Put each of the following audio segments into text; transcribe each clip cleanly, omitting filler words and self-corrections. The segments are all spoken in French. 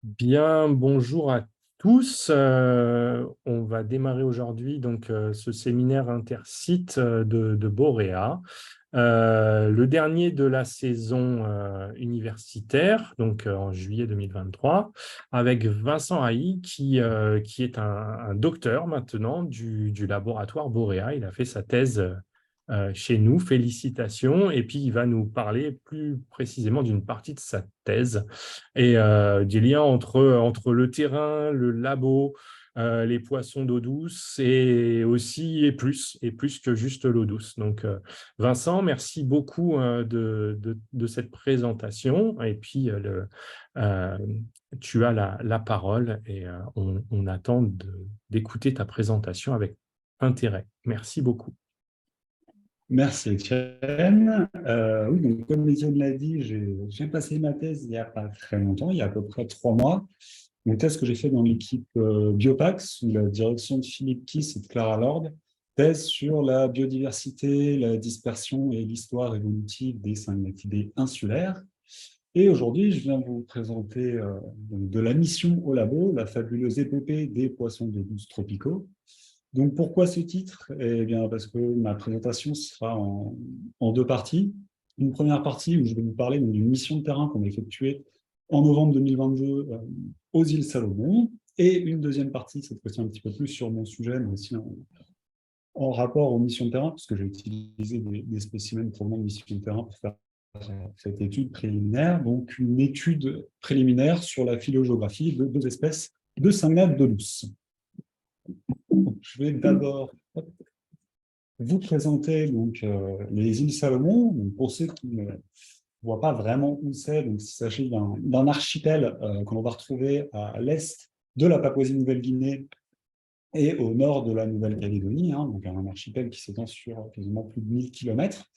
Bien, bonjour à tous. On va démarrer aujourd'hui ce séminaire intersite de Boréa, le dernier de la saison universitaire, en juillet 2023, avec Vincent Haï qui est un docteur maintenant du laboratoire Boréa. Il a fait sa thèse chez nous. Félicitations. Et puis il va nous parler plus précisément d'une partie de sa thèse et des liens entre le terrain, le labo, les poissons d'eau douce et plus que juste l'eau douce. Vincent, merci beaucoup de cette présentation. Et puis, euh, tu as la parole et on attend d'écouter ta présentation avec intérêt. Merci beaucoup. Merci Étienne. Oui, donc comme Étienne l'a dit, j'ai passé ma thèse il n'y a pas très longtemps, il y a à peu près 3 mois. Une thèse que j'ai fait dans l'équipe Biopac, sous la direction de Philippe Kiss et de Clara Lord, thèse sur la biodiversité, la dispersion et l'histoire évolutive des cyanidés insulaires. Et aujourd'hui, je viens vous présenter de la mission au labo, la fabuleuse épopée des poissons d'eau douce tropicaux. Donc, pourquoi ce titre? Eh bien, parce que ma présentation sera en deux parties. Une première partie où je vais vous parler d'une mission de terrain qu'on a effectuée en novembre 2022 aux îles Salomon, et une deuxième partie, cette fois-ci un petit peu plus sur mon sujet, mais aussi en rapport aux missions de terrain, parce que j'ai utilisé des spécimens provenant de missions de terrain pour faire cette étude préliminaire, donc une étude préliminaire sur la phylogéographie de deux espèces de syngnathes d'eau douce. Je vais d'abord vous présenter les îles Salomon. Donc, pour ceux qui ne voient pas vraiment où c'est, il s'agit d'un archipel que l'on va retrouver à l'est de la Papouasie-Nouvelle-Guinée et au nord de la Nouvelle-Calédonie, donc un archipel qui s'étend sur quasiment plus de 1000 kilomètres,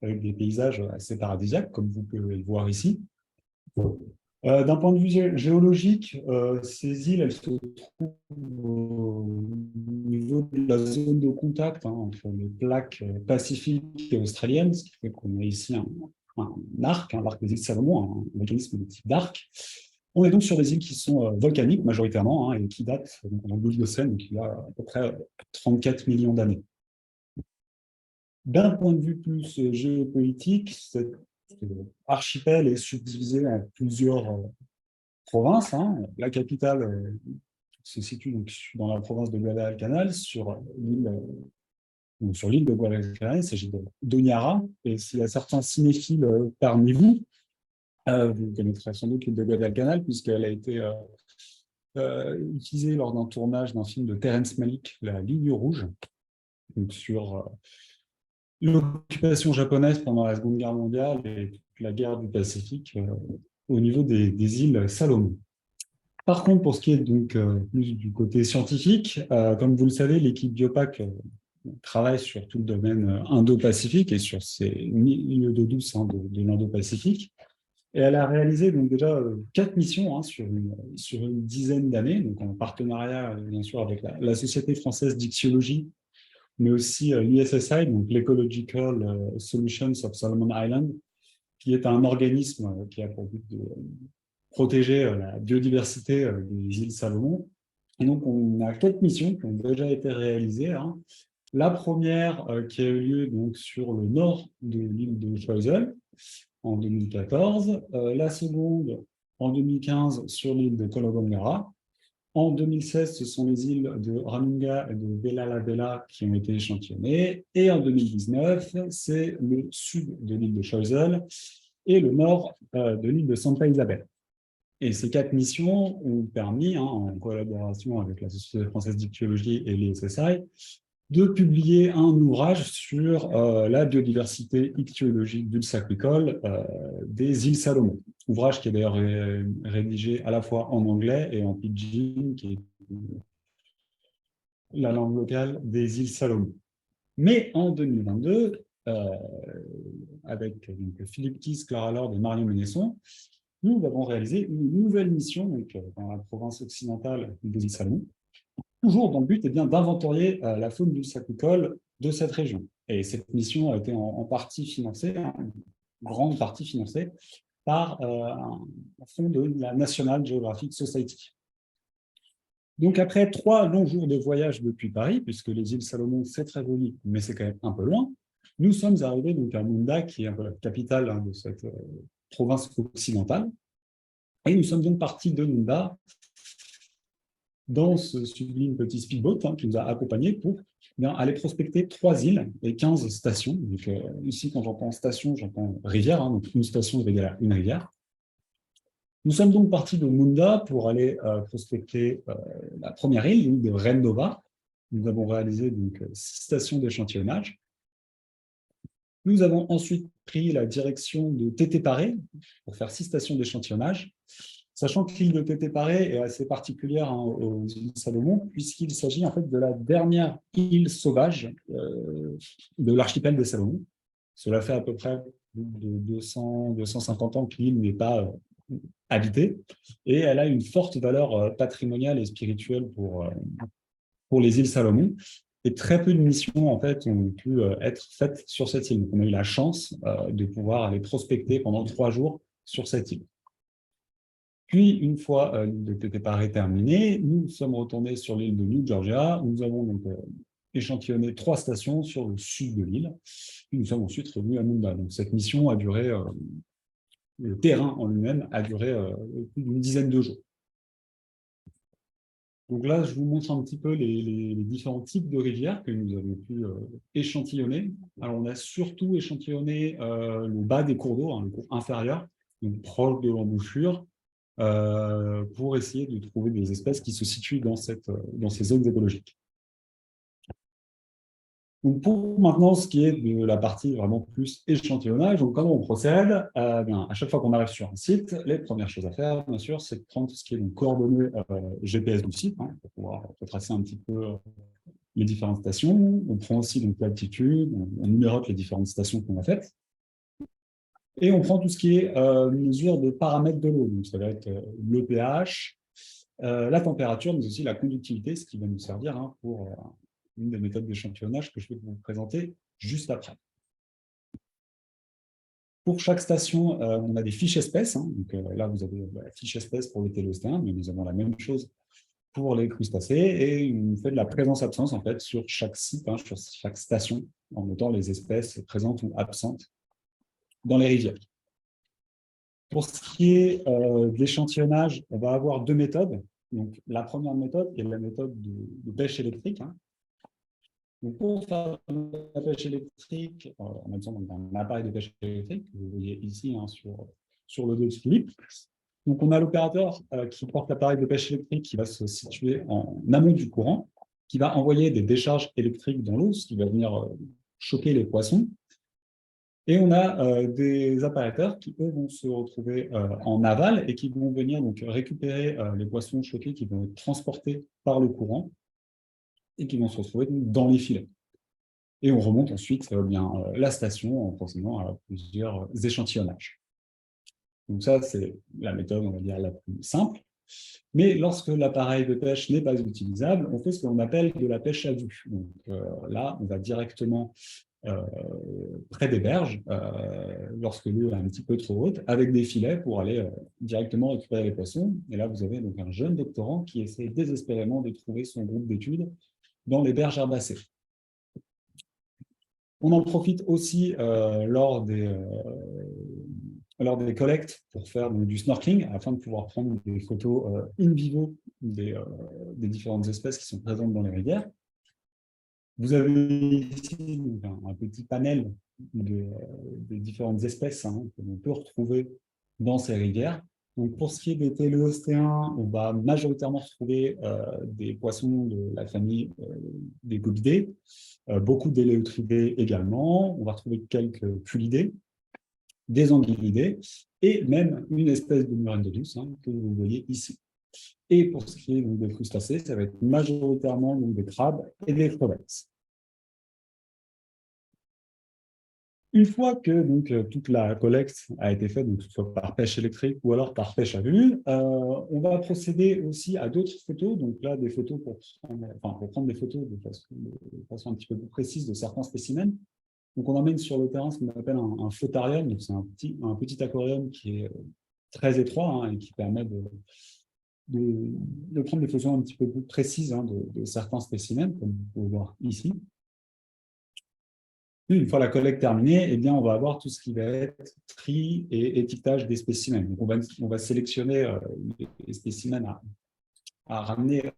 avec des paysages assez paradisiaques, comme vous pouvez le voir ici. D'un point de vue géologique, ces îles, elles se trouvent au niveau de la zone de contact entre les plaques pacifiques et australiennes, ce qui fait qu'on a ici l'arc des îles Salomon, un mécanisme de type d'arc. On est donc sur des îles qui sont volcaniques majoritairement et qui datent de l'Oligocène, donc il y a à peu près 34 millions d'années. D'un point de vue plus géopolitique, cet archipel est subdivisé en plusieurs provinces. La capitale se situe donc dans la province de Guadalcanal, sur l'île de Guadalcanal. Il s'agit d'Honiara. Et s'il y a certains cinéphiles parmi vous, vous connaîtrez sans doute l'île de Guadalcanal, puisqu'elle a été utilisée lors d'un tournage d'un film de Terrence Malick, La Ligne rouge, donc sur l'occupation japonaise pendant la Seconde Guerre mondiale et la guerre du Pacifique au niveau des îles Salomon. Par contre, pour ce qui est donc plus du côté scientifique, comme vous le savez, l'équipe Biopac travaille sur tout le domaine Indo-Pacifique et sur ces milieux d'eau douce de l'Indo-Pacifique. Et elle a réalisé donc déjà 4 missions sur une dizaine d'années, donc en partenariat bien sûr avec la Société française d'ichthyologie, mais aussi l'ISSI, donc l'Ecological Solutions of Solomon Island, qui est un organisme qui a pour but de protéger la biodiversité des îles Salomon. Et donc, on a 4 missions qui ont déjà été réalisées. La première qui a eu lieu donc, sur le nord de l'île de Choiseul en 2014. La seconde en 2015 sur l'île de Kologomera. En 2016, ce sont les îles de Raminga et de Bella la Bella qui ont été échantillonnées. Et en 2019, c'est le sud de l'île de Choiseul et le nord de l'île de Santa Isabel. Et ces 4 missions ont permis, en collaboration avec la Société française d'ichthyologie et l'ISSI, de publier un ouvrage sur la biodiversité ichthyologique dulce-aquicole des îles Salomon. Ouvrage qui est d'ailleurs rédigé à la fois en anglais et en pidgin, qui est la langue locale des îles Salomon. Mais en 2022, avec Philippe Kiss, Clara Lord et Marion Ménesson, nous avons réalisé une nouvelle mission dans la province occidentale des îles Salomon, toujours dans le but d'inventorier la faune dulce-aquicole de cette région. Et cette mission a été en partie financée, en grande partie financée, par un fonds de la National Geographic Society. Donc, après 3 longs jours de voyage depuis Paris, puisque les îles Salomon, c'est très joli, mais c'est quand même un peu loin, nous sommes arrivés donc, à Munda, qui est un peu la capitale de cette province occidentale. Et nous sommes donc partis de Munda dans ce sublime petit speedboat qui nous a accompagnés pour aller prospecter 3 îles et 15 stations. Donc, ici, quand j'entends station, j'entends rivière, donc une station égale une rivière. Nous sommes donc partis de Munda pour aller prospecter la première île, l'île de Rendova. Nous avons réalisé donc 6 stations d'échantillonnage. Nous avons ensuite pris la direction de Tété-Paré pour faire 6 stations d'échantillonnage, sachant que l'île de Tété-Paré est assez particulière aux îles Salomon, puisqu'il s'agit en fait de la dernière île sauvage de l'archipel des Salomon. Cela fait à peu près de 200-250 ans que l'île n'est pas habitée, et elle a une forte valeur patrimoniale et spirituelle pour les îles Salomon. Et très peu de missions en fait, ont pu être faites sur cette île. Donc, on a eu la chance de pouvoir aller prospecter pendant 3 jours sur cette île. Puis, une fois l'île de Tété-Paré terminée, nous sommes retournés sur l'île de New Georgia. Nous avons donc échantillonné 3 stations sur le sud de l'île. Puis nous sommes ensuite revenus à Munda. Donc, cette mission a duré, le terrain en lui-même a duré plus d'une dizaine de jours. Donc là, je vous montre un petit peu les différents types de rivières que nous avons pu échantillonner. Alors, on a surtout échantillonné le bas des cours d'eau, le cours inférieur, donc proche de l'embouchure, pour essayer de trouver des espèces qui se situent dans ces zones écologiques. Donc pour maintenant, ce qui est de la partie vraiment plus échantillonnage, donc comment on procède à chaque fois qu'on arrive sur un site, les premières choses à faire, bien sûr, c'est de prendre tout ce qui est donc, coordonnées GPS du site, pour pouvoir retracer un petit peu les différentes stations. On prend aussi donc l'altitude, on numérote les différentes stations qu'on a faites. Et on prend tout ce qui est mesure de paramètres de l'eau. Donc ça va être le pH, la température, mais aussi la conductivité, ce qui va nous servir pour une des méthodes d'échantillonnage que je vais vous présenter juste après. Pour chaque station, on a des fiches espèces. Donc là, vous avez la fiche espèce pour les télostéens, mais nous avons la même chose pour les crustacés. Et on fait de la présence-absence en fait, sur chaque site, sur chaque station, en notant les espèces présentes ou absentes dans les rivières. Pour ce qui est de l'échantillonnage, on va avoir 2 méthodes. Donc, la première méthode est la méthode de pêche électrique. Donc, pour faire la pêche électrique, on a besoin d'un appareil de pêche électrique, que vous voyez ici sur le dos de Philippe. Donc, on a l'opérateur qui porte l'appareil de pêche électrique qui va se situer en amont du courant, qui va envoyer des décharges électriques dans l'eau, ce qui va venir choquer les poissons. Et on a des apparaîteurs qui, eux, vont se retrouver en aval et qui vont venir donc, récupérer les poissons choqués qui vont être transportés par le courant et qui vont se retrouver dans les filets. Et on remonte ensuite la station en procédant à plusieurs échantillonnages. Donc ça, c'est la méthode, on va dire, la plus simple. Mais lorsque l'appareil de pêche n'est pas utilisable, on fait ce qu'on appelle de la pêche à vue. Donc là, on va directement près des berges, lorsque l'eau est un petit peu trop haute, avec des filets pour aller directement récupérer les poissons. Et là, vous avez donc un jeune doctorant qui essaie désespérément de trouver son groupe d'études dans les berges herbacées. On en profite aussi lors des collectes pour faire du snorkeling, afin de pouvoir prendre des photos in vivo des différentes espèces qui sont présentes dans les rivières. Vous avez ici un petit panel des différentes espèces que l'on peut retrouver dans ces rivières. Donc, pour ce qui est des téléostéens, on va majoritairement retrouver des poissons de la famille des gobidés, beaucoup d'éléotridés également. On va retrouver quelques pulidés, des anguillidés et même une espèce de murène d'eau douce que vous voyez ici. Et pour ce qui est des crustacés, ça va être majoritairement des crabes et des crevettes. Une fois que toute la collecte a été faite, donc que ce soit par pêche électrique ou alors par pêche à vue, on va procéder aussi à d'autres photos. Donc là, des photos pour prendre des photos de façon un petit peu plus précise de certains spécimens. Donc, on emmène sur le terrain ce qu'on appelle un flottarium. Donc, c'est un petit aquarium qui est très étroit et qui permet de prendre des photos un petit peu plus précises de certains spécimens, comme vous pouvez voir ici. Une fois la collecte terminée, eh bien, on va avoir tout ce qui va être tri et étiquetage des spécimens. Donc, on va sélectionner les spécimens à ramener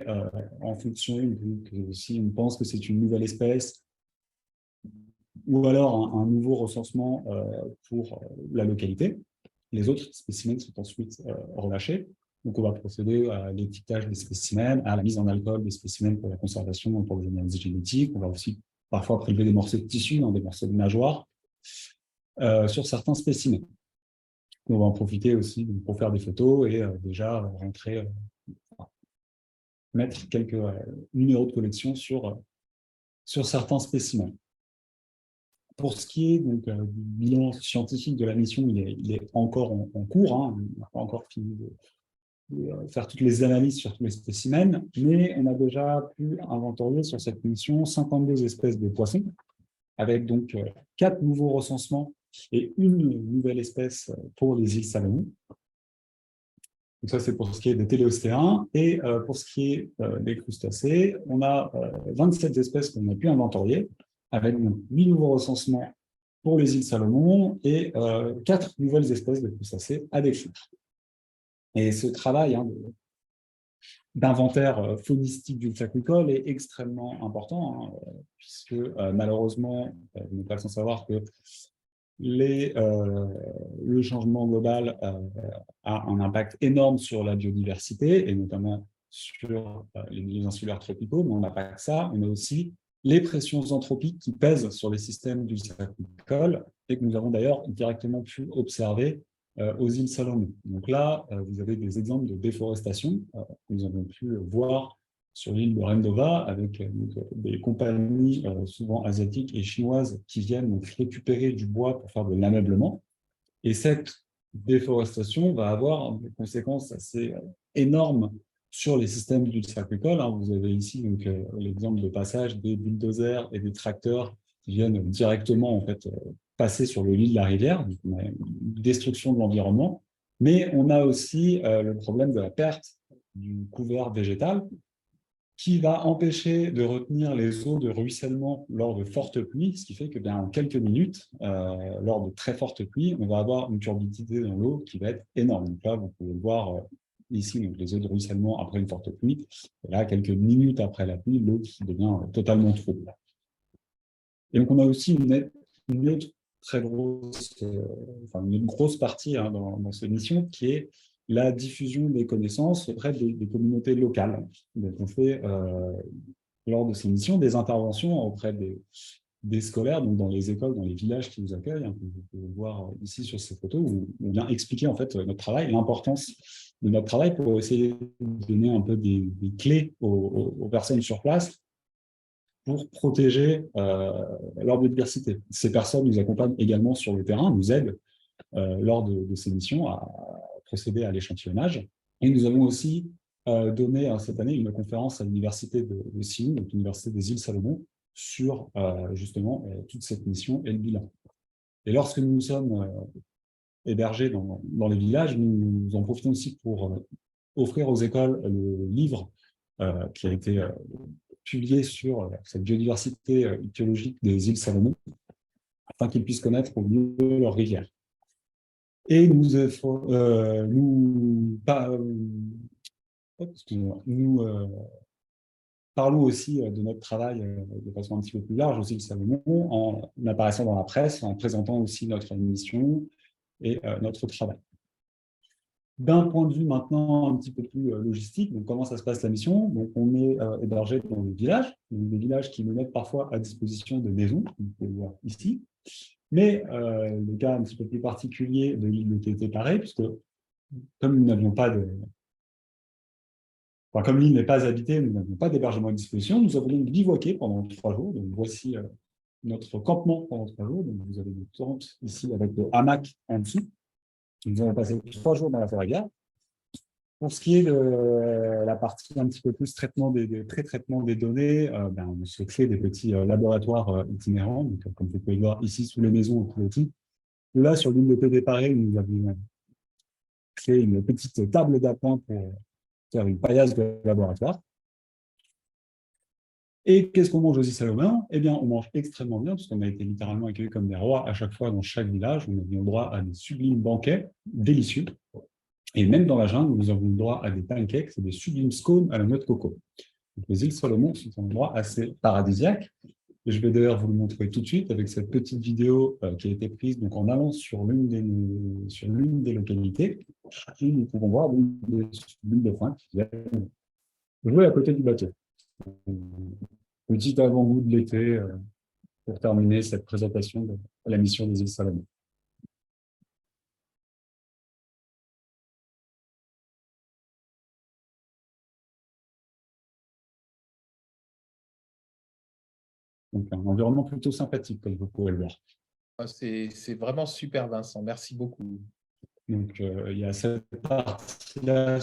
en fonction de si on pense que c'est une nouvelle espèce ou alors un nouveau recensement pour la localité. Les autres spécimens sont ensuite relâchés. Donc, on va procéder à l'étiquetage des spécimens, à la mise en alcool des spécimens pour la conservation et pour les analyses génétiques. On va aussi parfois prélever des morceaux de tissu, des morceaux de nageoire sur certains spécimens. On va en profiter aussi pour faire des photos et déjà rentrer, mettre quelques numéros de collection sur certains spécimens. Pour ce qui est donc, du bilan scientifique de la mission, il est encore en cours. On n'a pas encore fini de faire toutes les analyses sur tous les spécimens, mais on a déjà pu inventorier sur cette mission 52 espèces de poissons, avec donc 4 nouveaux recensements et une nouvelle espèce pour les îles Salomon. Donc ça, c'est pour ce qui est des téléostéens. Et pour ce qui est des crustacés, on a 27 espèces qu'on a pu inventorier, avec 8 nouveaux recensements pour les îles Salomon et 4 nouvelles espèces de crustacés à décrire. Et ce travail d'inventaire faunistique du aquicole est extrêmement important, puisque malheureusement, vous n'êtes pas sans savoir que le changement global a un impact énorme sur la biodiversité, et notamment sur les milieux insulaires tropicaux, mais on n'a pas que ça, on a aussi les pressions anthropiques qui pèsent sur les systèmes du aquicole, et que nous avons d'ailleurs directement pu observer aux îles Salomon. Donc là, vous avez des exemples de déforestation que nous avons pu voir sur l'île de Rendova, avec des compagnies souvent asiatiques et chinoises qui viennent donc récupérer du bois pour faire de l'ameublement. Et cette déforestation va avoir des conséquences assez énormes sur les systèmes aquicole. Vous avez ici l'exemple de passage des bulldozers et des tracteurs qui viennent directement en fait, passer sur le lit de la rivière, donc on a une destruction de l'environnement, mais on a aussi le problème de la perte du couvert végétal qui va empêcher de retenir les eaux de ruissellement lors de fortes pluies, ce qui fait que en quelques minutes, lors de très fortes pluies, on va avoir une turbidité dans l'eau qui va être énorme. Donc là, vous pouvez le voir ici, donc les eaux de ruissellement après une forte pluie, et là, quelques minutes après la pluie, l'eau qui devient totalement trouble. Et donc, on a aussi une autre très grosse, une grosse partie dans cette mission qui est la diffusion des connaissances auprès des communautés locales. Donc, on fait, lors de ces missions, des interventions auprès des scolaires, donc dans les écoles, dans les villages qui nous accueillent. Vous pouvez voir ici sur ces photos, où on vient expliquer en fait notre travail, l'importance de notre travail pour essayer de donner un peu des clés aux personnes sur place pour protéger leur biodiversité. Ces personnes nous accompagnent également sur le terrain, nous aident lors de ces missions à procéder à l'échantillonnage. Et nous avons aussi donné cette année une conférence à l'université de Sion, donc l'université des îles Salomon, sur justement toute cette mission et le bilan. Et lorsque nous sommes hébergés dans les villages, nous en profitons aussi pour offrir aux écoles le livre qui a été publié sur cette biodiversité écologique des îles Salomon, afin qu'ils puissent connaître au mieux leurs rivières. Et nous parlons aussi de notre travail de façon un petit peu plus large aux îles Salomon, en apparaissant dans la presse, en présentant aussi notre mission et notre travail. D'un point de vue maintenant un petit peu plus logistique, donc comment ça se passe la mission? Donc on est hébergé dans des villages qui nous mettent parfois à disposition de maisons, vous pouvez le voir ici. Mais le cas un petit peu plus particulier de l'île de Tété-Paré, puisque comme nous n'avions pas comme l'île n'est pas habitée, nous n'avons pas d'hébergement à disposition, nous avons donc bivouaqué pendant 3 jours. Donc voici notre campement pendant 3 jours. Donc vous avez des tentes ici avec le hamac en dessous. Nous avons passé 3 jours dans la forêt. Pour ce qui est de la partie un petit peu plus traitement des pré-traitements des données, on se crée des petits laboratoires itinérants, donc, comme vous pouvez voir ici sous les maisons au pilotis. Là, sur l'unité déparée, nous avons créé une petite table d'appoint pour faire une paillasse de laboratoire. Et qu'est-ce qu'on mange aux îles Salomon? Eh bien, on mange extrêmement bien, parce qu'on a été littéralement accueillis comme des rois à chaque fois dans chaque village. On a eu le droit à des sublimes banquets délicieux. Et même dans la jungle, nous avons le droit à des pancakes, c'est des sublimes scones à la noix de coco. Donc, les îles Salomon sont un endroit assez paradisiaque. Et je vais d'ailleurs vous le montrer tout de suite avec cette petite vidéo qui a été prise donc, en allant sur l'une des localités. Et nous pouvons voir des sublimes dauphins qui viennent jouer à côté du bateau. Petit avant-goût de l'été pour terminer cette présentation de la mission des îles Salomon. Donc, un environnement plutôt sympathique, comme vous pouvez le voir. C'est vraiment super, Vincent. Merci beaucoup. Donc, il y a cette partie-là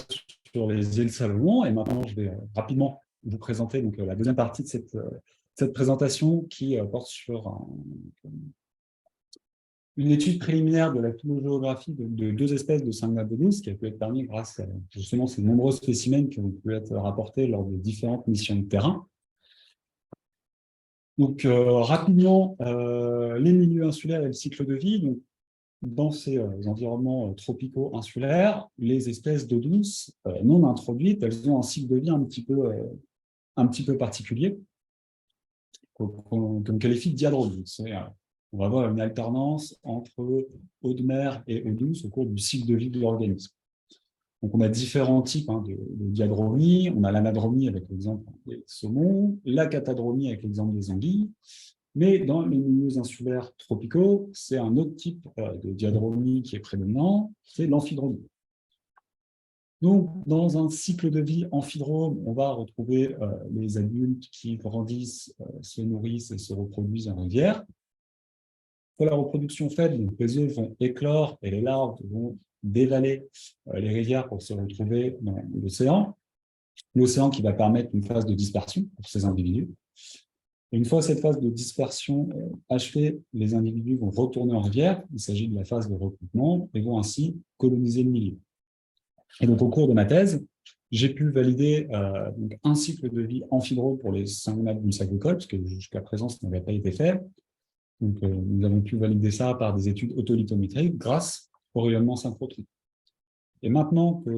sur les îles Salomon. Et maintenant, je vais rapidement vous présenter donc, la deuxième partie de cette présentation qui porte sur une étude préliminaire de la phylogéographie de deux espèces de Syngnathodus qui a pu être permise grâce à justement ces nombreux spécimens qui ont pu être rapportés lors de différentes missions de terrain. Donc, rapidement, les milieux insulaires et le cycle de vie. Donc, dans ces environnements tropicaux insulaires, les espèces d'eau douce non introduites, elles ont un cycle de vie un petit peu particulier, qu'on qualifie de diadromie. On va avoir une alternance entre eau de mer et eau douce au cours du cycle de vie de l'organisme. Donc, on a différents types de diadromie. On a l'anadromie avec l'exemple des saumons, la catadromie avec l'exemple des anguilles. Mais dans les milieux insulaires tropicaux, c'est un autre type de diadromie qui est prédominant, c'est l'amphidromie. Donc, dans un cycle de vie amphidrome, on va retrouver les adultes qui grandissent, se nourrissent et se reproduisent en rivière. Pour la reproduction faite, donc, les œufs vont éclore et les larves vont dévaler les rivières pour se retrouver dans l'océan. L'océan qui va permettre une phase de dispersion pour ces individus. Et une fois cette phase de dispersion achevée, les individus vont retourner en rivière. Il s'agit de la phase de recrutement et vont ainsi coloniser le milieu. Et donc, au cours de ma thèse, j'ai pu valider donc un cycle de vie amphidrome pour les Syngnathodus agricoles, parce que jusqu'à présent, ça n'avait pas été fait. Donc, nous avons pu valider ça par des études autolithométriques grâce au rayonnement synchrotron. Et maintenant que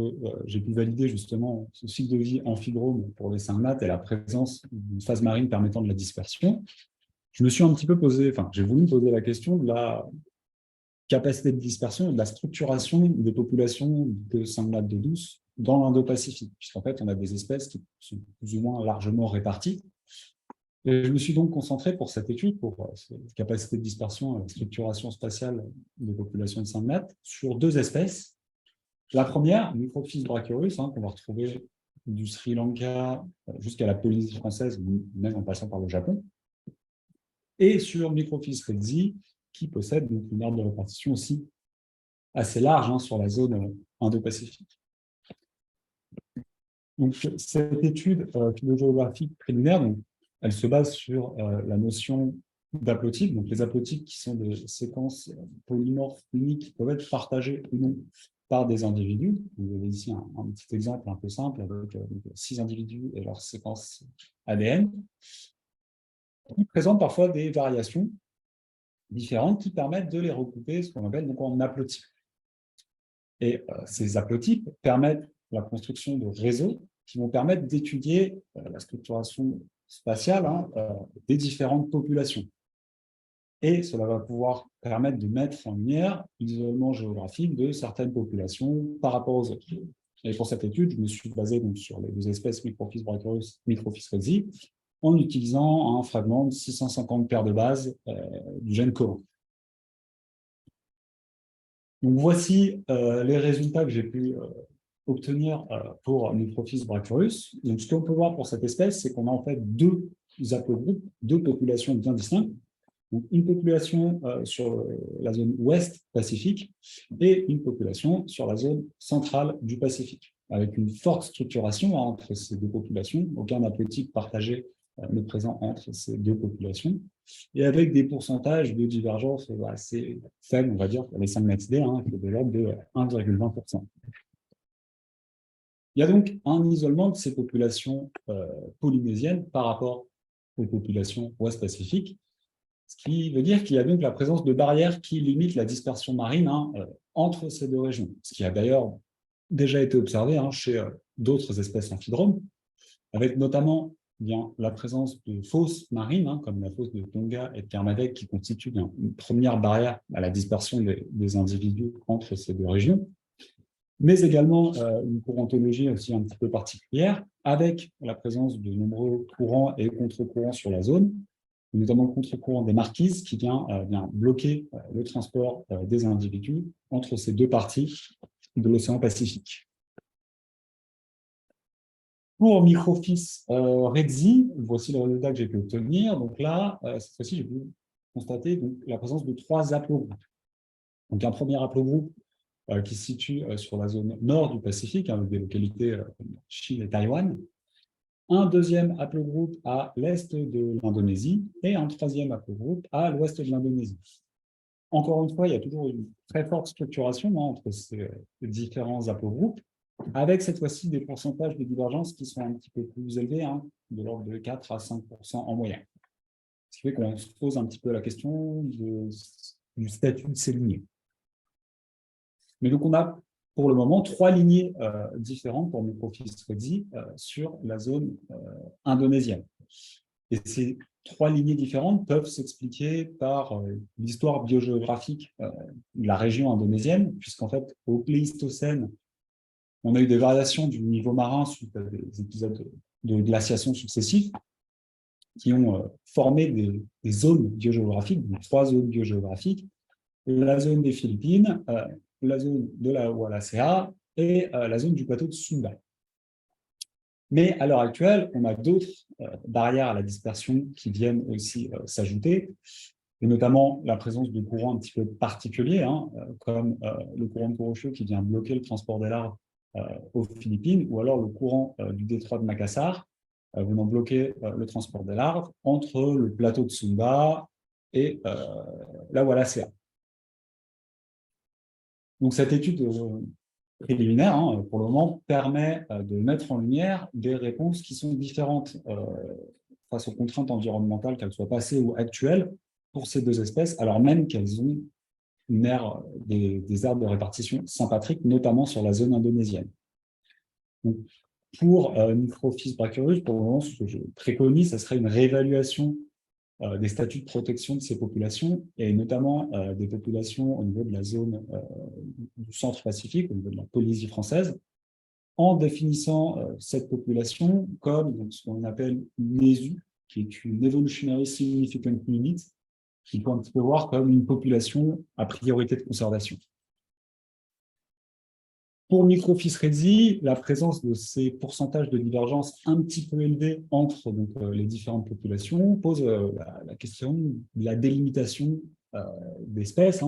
j'ai pu valider justement ce cycle de vie amphidrome pour les Syngnathes et la présence d'une phase marine permettant de la dispersion, je me suis un petit peu posé, j'ai voulu me poser la question de la capacité de dispersion et de la structuration des populations de Syngnathes d'eau douce dans l'Indo-Pacifique, puisqu'en fait, on a des espèces qui sont plus ou moins largement réparties. Et je me suis donc concentré pour cette étude, pour cette capacité de dispersion et la structuration spatiale des populations de Syngnathes, sur deux espèces. La première, Microphis brachyrus, qu'on va retrouver du Sri Lanka jusqu'à la Polynésie française, même en passant par le Japon, et sur Microphis redzi, qui possède donc une aire de répartition aussi assez large sur la zone Indo-Pacifique. Donc, cette étude phylogéographique préliminaire, elle se base sur la notion d'haplotypes. Donc, les haplotypes qui sont des séquences polymorphes uniques qui peuvent être partagées ou non par des individus. Vous avez ici un petit exemple un peu simple avec 6 individus et leur séquence ADN, qui présentent parfois des variations différentes qui permettent de les regrouper, ce qu'on appelle donc en haplotypes. Et ces haplotypes permettent la construction de réseaux qui vont permettre d'étudier la structuration spatiale des différentes populations. Et cela va pouvoir permettre de mettre en lumière l'isolement géographique de certaines populations par rapport aux autres. Et pour cette étude, je me suis basé donc sur les deux espèces Microphis brachyrus, Microphis redzi, en utilisant un fragment de 650 paires de bases du gène commun. Donc voici les résultats que j'ai pu obtenir pour Microphis brachyrus. Donc ce qu'on peut voir pour cette espèce, c'est qu'on a en fait deux haplogroupes, deux populations bien distinctes. Donc, une population sur la zone ouest Pacifique et une population sur la zone centrale du Pacifique. avec une forte structuration entre ces deux populations, aucun haplotype partagé n'est présent entre ces deux populations, et avec des pourcentages de divergence assez faibles, on va dire, pour les 5 MaxD, qui est de l'ordre de 1,20%. Il y a donc un isolement de ces populations polynésiennes par rapport aux populations ouest-pacifiques, ce qui veut dire qu'il y a donc la présence de barrières qui limitent la dispersion marine entre ces deux régions, ce qui a d'ailleurs déjà été observé chez d'autres espèces amphidromes, avec notamment la présence de fosses marines, comme la fosse de Tonga et de Kermadec, qui constituent une première barrière à la dispersion des individus entre ces deux régions, mais également une courantoologie aussi un petit peu particulière, avec la présence de nombreux courants et contre-courants sur la zone, notamment le contre-courant des marquises qui vient bloquer le transport des individus entre ces deux parties de l'océan Pacifique. Pour Microphis redzi, voici le résultat que j'ai pu obtenir. Donc là, cette fois-ci, j'ai pu constater la présence de 3 haplogroupes. Donc un premier haplogroupe qui se situe sur la zone nord du Pacifique, avec des localités comme Chine et Taïwan. Un deuxième haplogroupe à l'est de l'Indonésie et un troisième haplogroupe à l'ouest de l'Indonésie. Encore une fois, il y a toujours une très forte structuration entre ces différents haplogroupes, avec cette fois-ci des pourcentages de divergence qui sont un petit peu plus élevés, de l'ordre de 4 à 5% en moyenne. Ce qui fait qu'on se pose un petit peu la question du statut de ces lignées. Mais donc, on a pour le moment 3 lignées différentes pour Microphis redzi sur la zone indonésienne. Et ces 3 lignées différentes peuvent s'expliquer par l'histoire biogéographique de la région indonésienne, puisqu'en fait, au Pléistocène, on a eu des variations du niveau marin suite à des épisodes de glaciation successifs qui ont formé des zones biogéographiques, donc 3 zones biogéographiques, la zone des Philippines, la zone de la Wallacea et la zone du plateau de Sunda. Mais à l'heure actuelle, on a d'autres barrières à la dispersion qui viennent aussi s'ajouter, et notamment la présence de courants un petit peu particuliers, comme le courant de Kuroshio qui vient bloquer le transport des larves aux Philippines, ou alors le courant du détroit de Makassar, venant bloquer le transport des larves entre le plateau de Sumba et la Wallacea. Donc cette étude préliminaire, pour le moment, permet de mettre en lumière des réponses qui sont différentes face aux contraintes environnementales, qu'elles soient passées ou actuelles, pour ces 2 espèces, alors même qu'elles ont une aire, des aires de répartition sympatriques, notamment sur la zone indonésienne. Donc, pour Microphis brachyurus, pour le moment, ce que je préconise, ce serait une réévaluation des statuts de protection de ces populations, et notamment des populations au niveau de la zone du centre Pacifique, au niveau de la Polynésie française, en définissant cette population comme ce qu'on appelle une ESU, qui est une Evolutionary Significant Unit, qu'il faut un petit peu voir comme une population à priorité de conservation. Pour Microphis redzi, la présence de ces pourcentages de divergence un petit peu élevés entre les différentes populations pose la question de la délimitation d'espèces.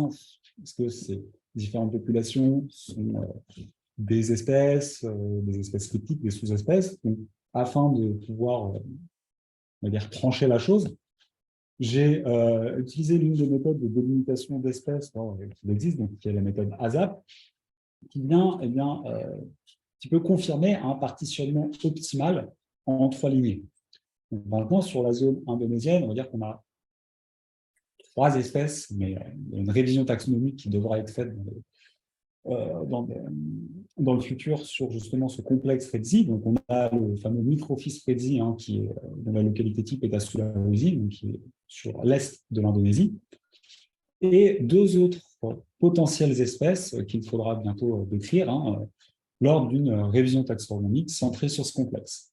Est-ce que ces différentes populations sont des espèces critiques, des sous-espèces? Afin de pouvoir on va dire, trancher la chose, j'ai utilisé l'une des méthodes de délimitation d'espèces qui existe, donc qui est la méthode ASAP, qui vient un petit peu confirmer un partitionnement optimal en 3 lignées. Donc, maintenant, sur la zone indonésienne, on va dire qu'on a 3 espèces, mais il y a une révision taxonomique qui devra être faite dans le futur sur justement ce complexe redzi. Donc, on a le fameux Microphis redzi, dont la localité type est à Sulawesi, donc qui est sur l'est de l'Indonésie, et 2 autres potentielles espèces qu'il faudra bientôt décrire lors d'une révision taxonomique centrée sur ce complexe.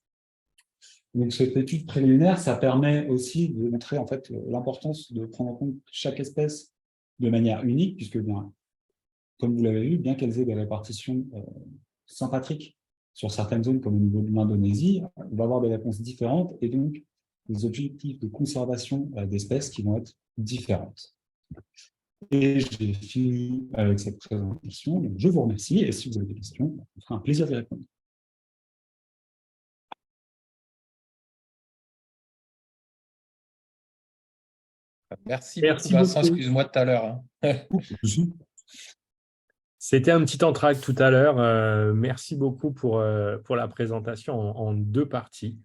Donc, cette étude préliminaire, ça permet aussi de montrer en fait l'importance de prendre en compte chaque espèce de manière unique, puisque, comme vous l'avez vu, bien qu'elles aient des répartitions sympatriques sur certaines zones, comme au niveau de l'Indonésie, on va avoir des réponses différentes et donc des objectifs de conservation d'espèces qui vont être différentes. Et j'ai fini avec cette présentation. Donc, je vous remercie et si vous avez des questions, ce sera un plaisir d'y répondre. Merci beaucoup, Merci Vincent. beaucoup. Excuse-moi de tout à l'heure, hein. C'était un petit entracte tout à l'heure. Merci beaucoup pour la présentation en deux parties.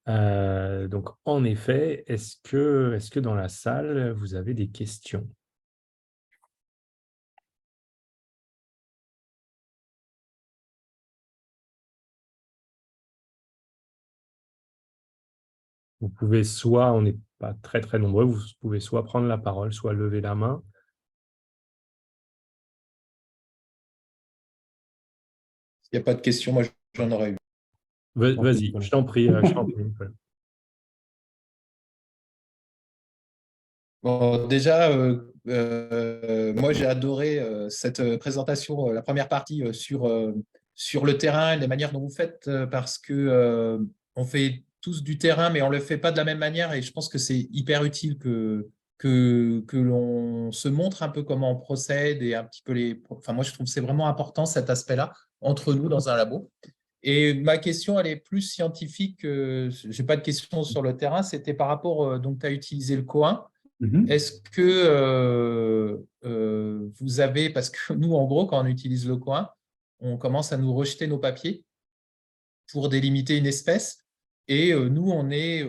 Donc, en effet, est-ce que dans la salle, vous avez des questions? Vous pouvez soit, on n'est pas très très nombreux, vous pouvez soit prendre la parole, soit lever la main. Il n'y a pas de questions, moi j'en aurais eu. Vas-y, je t'en prie, Nicolas. Bon, déjà, moi j'ai adoré cette présentation, la première partie sur le terrain, les manières dont vous faites, parce que on fait tous du terrain, mais on ne le fait pas de la même manière, et je pense que c'est hyper utile que l'on se montre un peu comment on procède et un petit peu les. Enfin, moi je trouve que c'est vraiment important cet aspect-là entre nous dans un labo. Et ma question, elle est plus scientifique. Je n'ai pas de question sur le terrain. C'était par rapport, donc tu as utilisé le COIN. Est-ce que vous avez, parce que nous, en gros, quand on utilise le coin, on commence à nous rejeter nos papiers pour délimiter une espèce. Et nous,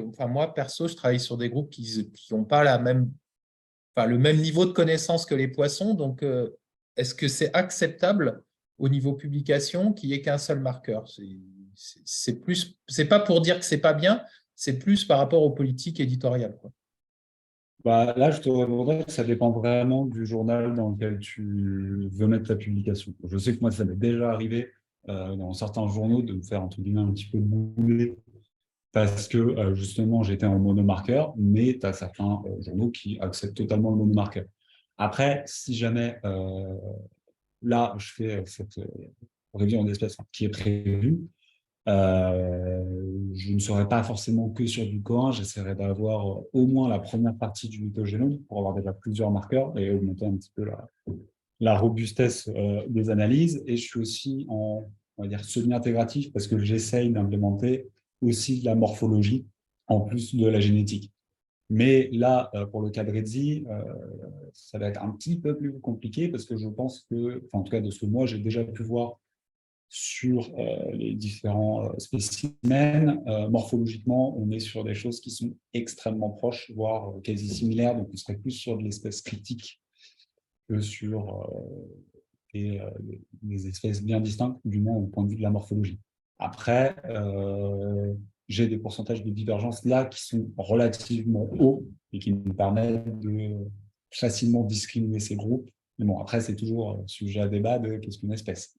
enfin moi, perso, je travaille sur des groupes qui n'ont pas le même niveau de connaissance que les poissons. Donc, est-ce que c'est acceptable au niveau publication qu'il n'y ait qu'un seul marqueur? C'est pas pour dire que c'est pas bien, c'est plus par rapport aux politiques éditoriales, quoi. Bah, là, je te répondrais que ça dépend vraiment du journal dans lequel tu veux mettre ta publication. Je sais que moi, ça m'est déjà arrivé dans certains journaux de me faire entre guillemets un petit peu bouler parce que justement, j'étais en monomarqueur, mais tu as certains journaux qui acceptent totalement le monomarqueur. Après, si jamais là, je fais cette révision d'espèces qui est prévue, je ne serai pas forcément que sur du Corin, j'essaierai d'avoir au moins la première partie du mythogénome pour avoir déjà plusieurs marqueurs et augmenter un petit peu la robustesse des analyses. Et je suis aussi on va dire, semi-intégratif parce que j'essaye d'implémenter aussi de la morphologie en plus de la génétique. Mais là, pour le cas de Redzi, ça va être un petit peu plus compliqué parce que je pense que, enfin, en tout cas de ce que moi j'ai déjà pu voir sur les différents spécimens. Morphologiquement, on est sur des choses qui sont extrêmement proches, voire quasi similaires. Donc, on serait plus sur de l'espèce critique que sur des espèces bien distinctes, du moins au point de vue de la morphologie. Après, j'ai des pourcentages de divergence là qui sont relativement hauts et qui nous permettent de facilement discriminer ces groupes. Mais bon, après, c'est toujours sujet à débat de qu'est-ce qu'une espèce.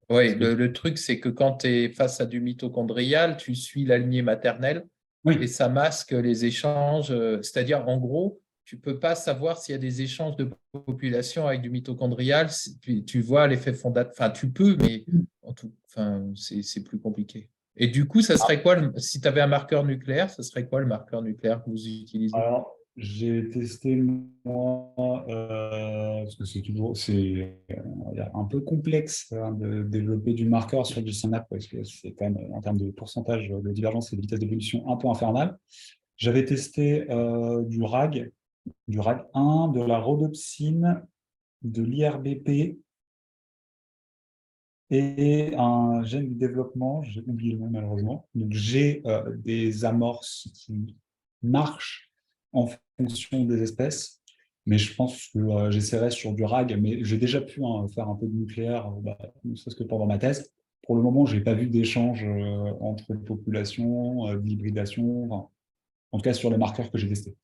Oui, le truc, c'est que quand tu es face à du mitochondrial, tu suis la lignée maternelle et Oui, ça masque les échanges. C'est-à-dire, en gros, tu ne peux pas savoir s'il y a des échanges de population avec du mitochondrial. Tu vois l'effet fondateur. Enfin, tu peux, mais enfin, c'est plus compliqué. Et du coup, ça serait quoi, si tu avais un marqueur nucléaire, ça serait quoi le marqueur nucléaire que vous utilisez? alors, j'ai testé moi, parce que on va dire, un peu complexe hein, de développer du marqueur sur du synapse, parce que c'est quand même, en termes de pourcentage de divergence et de vitesse d'évolution, un peu infernal. J'avais testé du RAG 1, de la rhodopsine, de l'IRBP et un gène du développement, j'ai oublié le nom malheureusement. Donc j'ai des amorces qui marchent en fonction des espèces, mais je pense que j'essaierai sur du RAG, mais j'ai déjà pu faire un peu de nucléaire, ne serait-ce que pendant ma thèse. Pour le moment, je n'ai pas vu d'échange entre populations, d'hybridation, enfin, en tout cas sur les marqueurs que j'ai testés.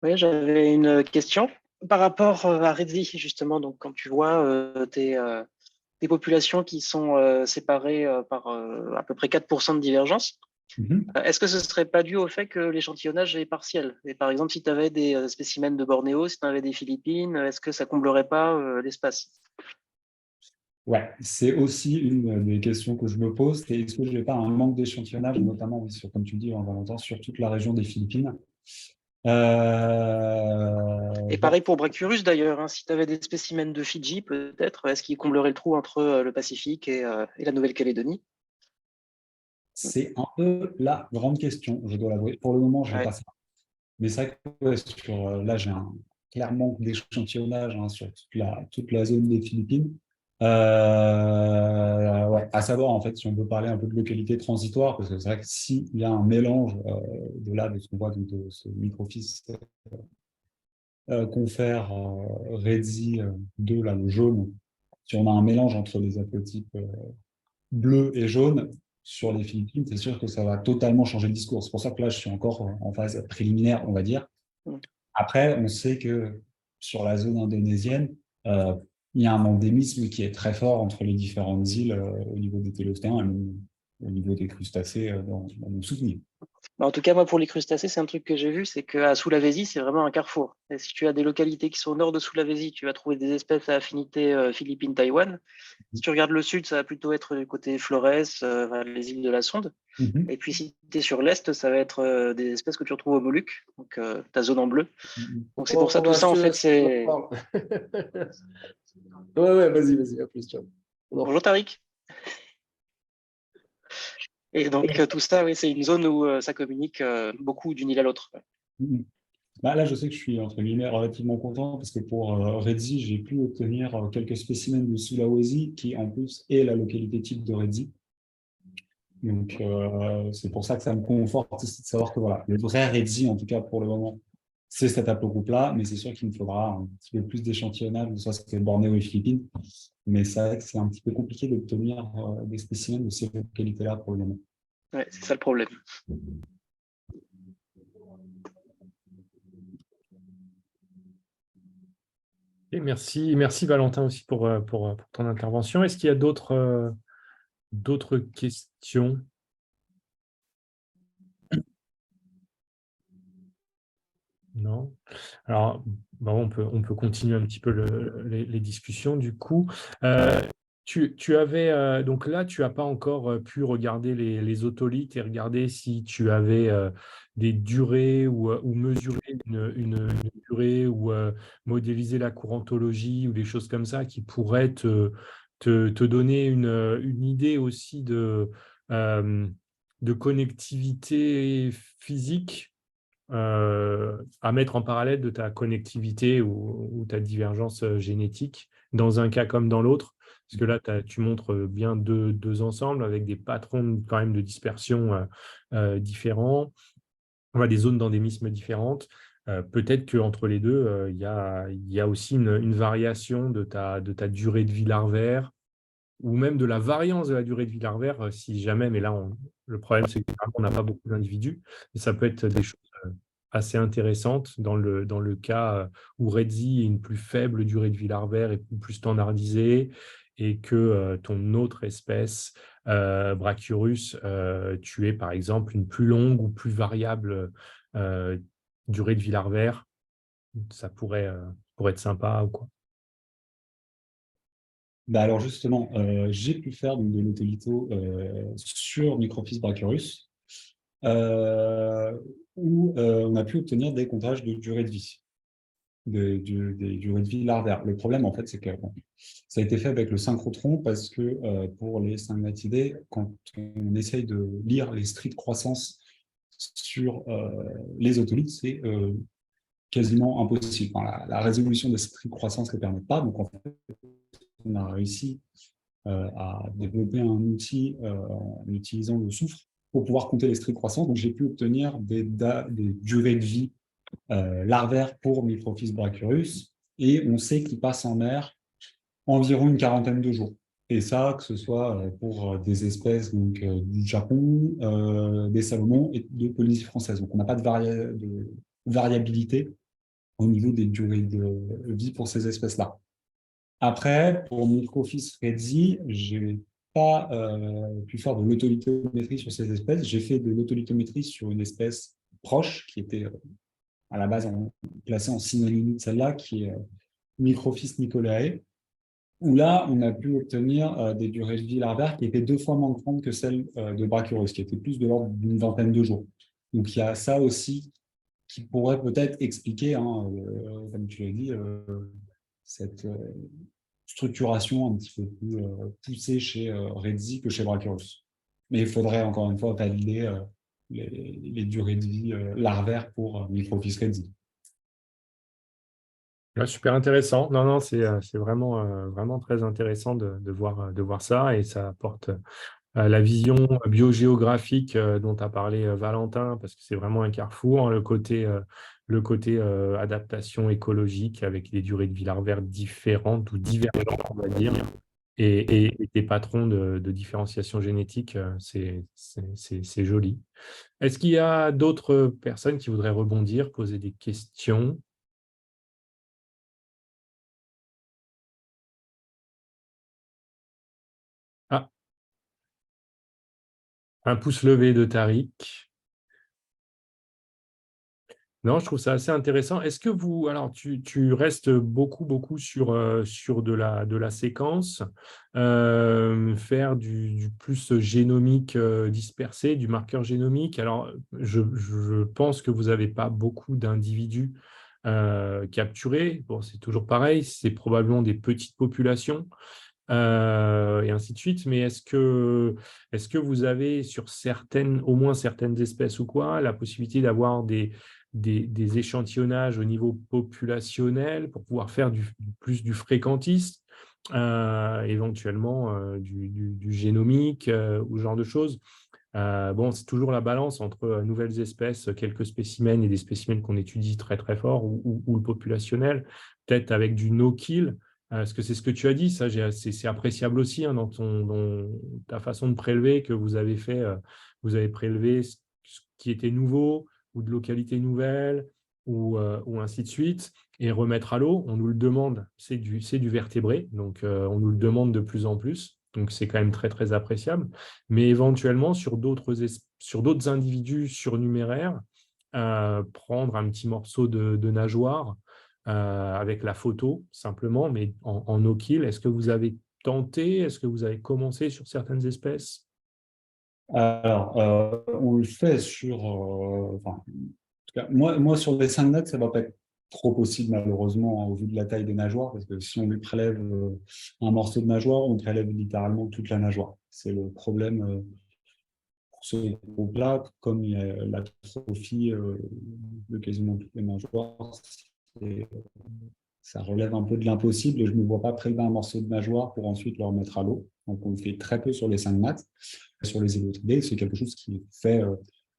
Oui, j'avais une question par rapport à Redzi, justement. Donc, quand tu vois des populations qui sont séparées par à peu près 4% de divergence, est-ce que ce serait pas dû au fait que l'échantillonnage est partiel? Et par exemple, si tu avais des spécimens de Bornéo, si tu avais des Philippines, est-ce que ça comblerait pas l'espace? Ouais, c'est aussi une des questions que je me pose. C'est est-ce que je n'ai pas un manque d'échantillonnage, notamment, oui, sur, comme tu dis, Valentin, sur toute la région des Philippines. Et pareil pour Brachyurus d'ailleurs, hein. Si tu avais des spécimens de Fidji, peut-être, est-ce qu'ils combleraient le trou entre le Pacifique et la Nouvelle-Calédonie? C'est un peu la grande question, je dois l'avouer. Pour le moment, je n'ai Ouais. pas ça. Mais c'est vrai que ouais, là, j'ai un clair manque d'échantillonnage sur toute la zone des Philippines. Ouais, à savoir, en fait, si on veut parler un peu de localité transitoire, parce que c'est vrai que s'il y a un mélange de ce qu'on voit donc, de ce microfilm confère Redzi 2, là, le jaune, si on a un mélange entre les haplotypes bleu et jaune sur les Philippines, c'est sûr que ça va totalement changer le discours. C'est pour ça que là, je suis encore en phase préliminaire, on va dire. Mm. Après, on sait que sur la zone indonésienne, euh, il y a un endémisme qui est très fort entre les différentes îles au niveau des télostéens et même au niveau des crustacés dans mon souvenir. En tout cas, moi, pour les crustacés, c'est un truc que j'ai vu, c'est qu'à Sulawesi, c'est vraiment un carrefour. Et si tu as des localités qui sont au nord de Sulawesi, tu vas trouver des espèces à affinité Philippines-Taïwan. Si tu regardes le sud, ça va plutôt être du côté Flores, les îles de la Sonde. Mhm. Et puis, si tu es sur l'est, ça va être des espèces que tu retrouves aux Moluques, donc ta zone en bleu. Mhm. Donc, c'est pour ça, tout Bah, ça, je en te fait, laisse, on en c'est. parle. Ouais, vas-y, à plus, ciao. Bonjour, Tariq. Et donc, tout ça, oui, c'est une zone où ça communique beaucoup d'une île à l'autre. Mhm. Bah, là, je sais que je suis entre guillemets relativement content parce que pour Redzi, j'ai pu obtenir quelques spécimens de Sulawesi qui, en plus, est la localité type de Redzi. Donc, c'est pour ça que ça me conforte aussi de savoir que voilà, le vrai Redzi, en tout cas pour le moment, c'est cet haplogroupe-là, mais c'est sûr qu'il me faudra un petit peu plus d'échantillonnage, que ce soit Bornéo et Philippines. Mais c'est vrai que c'est un petit peu compliqué d'obtenir des spécimens de ces localités-là pour le moment. Ouais, c'est ça le problème. Et merci Valentin aussi pour ton intervention. Est-ce qu'il y a d'autres questions? Non. Alors, on peut continuer un petit peu les discussions du coup. Tu avais, donc là, tu n'as pas encore pu regarder les otolithes et regarder si tu avais des durées ou mesurer une durée ou modéliser la courantologie ou des choses comme ça qui pourraient te donner une idée aussi de connectivité physique à mettre en parallèle de ta connectivité ou ta divergence génétique dans un cas comme dans l'autre. Parce que là, tu montres bien deux ensembles avec des patrons quand même de dispersion différents, des zones d'endémisme différentes. Peut-être qu'entre les deux, il y a aussi une variation de ta durée de vie larvaire ou même de la variance de la durée de vie larvaire, si jamais, mais là, le problème, c'est qu'on n'a pas beaucoup d'individus, et ça peut être des choses assez intéressantes dans le cas où Redzi est une plus faible durée de vie larvaire et plus standardisée, et que ton autre espèce, Brachyurus, tu es par exemple une plus longue ou plus variable euh, durée de vie larvaire. Ça pourrait être sympa ou quoi. Bah alors justement, j'ai pu faire donc, de l'autolitho sur Microphis brachyurus, où on a pu obtenir des comptages de durée de vie, des durées de vie larvaires. Le problème, en fait, c'est que bon, ça a été fait avec le synchrotron parce que pour les Syngmatidés, quand on essaye de lire les stries de croissance sur les otolithes, c'est quasiment impossible. Enfin, la résolution des stries de croissance ne le permet pas. Donc, en fait, on a réussi à développer un outil en utilisant le soufre pour pouvoir compter les stries de croissance. Donc, j'ai pu obtenir des durées de vie larvaires pour Microphis brachyurus, et on sait qu'il passe en mer environ une quarantaine de jours. Et ça, que ce soit pour des espèces donc, du Japon, des Salomon et de Polynésie française. Donc, on n'a pas de variabilité au niveau des durées de vie pour ces espèces-là. Après, pour Microphis redzi, je n'ai pas pu faire de l'autolithométrie sur ces espèces. J'ai fait de l'autolithométrie sur une espèce proche qui était à la base placée en synonymie de celle-là, qui est Microphis nicolae, où là, on a pu obtenir des durées de vie larvaires qui étaient 2 fois moins grandes que celles de Brachyurus, qui étaient plus de l'ordre d'une vingtaine de jours. Donc, il y a ça aussi qui pourrait peut-être expliquer, comme tu l'as dit, cette structuration un petit peu plus poussée chez Redzi que chez Brachyurus. Mais il faudrait encore une fois valider les durées de vie larvaires pour Microfiche Redzi. Ouais, super intéressant. Non, non, c'est vraiment, vraiment très intéressant de voir ça et ça apporte la vision biogéographique dont a parlé Valentin, parce que c'est vraiment un carrefour, hein, le côté adaptation écologique avec des durées de vie larvaires différentes ou divergentes, on va dire, et des patrons de différenciation génétique, c'est joli. Est-ce qu'il y a d'autres personnes qui voudraient rebondir, poser des questions? Ah, un pouce levé de Tariq. Non, je trouve ça assez intéressant. Est-ce que vous, alors tu restes beaucoup sur, sur de la séquence, faire du plus génomique dispersé, du marqueur génomique. Alors, je pense que vous n'avez pas beaucoup d'individus capturés. Bon, c'est toujours pareil, c'est probablement des petites populations. Et ainsi de suite. Mais est-ce que vous avez sur certaines, au moins certaines espèces ou quoi, la possibilité d'avoir des échantillonnages au niveau populationnel pour pouvoir faire plus du fréquentiste, éventuellement du génomique ou ce genre de choses? Bon, c'est toujours la balance entre nouvelles espèces, quelques spécimens et des spécimens qu'on étudie très fort ou le populationnel, peut-être avec du no-kill. Parce que c'est ce que tu as dit, ça, c'est appréciable aussi hein, dans ta façon de prélever que vous avez fait. Vous avez prélevé ce qui était nouveau ou de localité nouvelle ou ainsi de suite et remettre à l'eau. On nous le demande, c'est du vertébré, donc on nous le demande de plus en plus. Donc c'est quand même très appréciable. Mais éventuellement, sur d'autres individus surnuméraires, prendre un petit morceau de nageoire avec la photo simplement, mais en no-kill. Est-ce que vous avez tenté? Est-ce que vous avez commencé sur certaines espèces? Alors, on le fait sur... enfin, en tout cas, moi, sur les 5 notes, ça ne va pas être trop possible, malheureusement, hein, au vu de la taille des nageoires, parce que si on lui prélève un morceau de nageoire, on prélève littéralement toute la nageoire. C'est le problème pour ce groupe-là, comme l'atrophie de quasiment toutes les nageoires, ça relève un peu de l'impossible et je ne me vois pas prélever un morceau de nageoire pour ensuite le remettre à l'eau. Donc, on le fait très peu sur les 5 maths. Sur les élotridés, c'est quelque chose qui est fait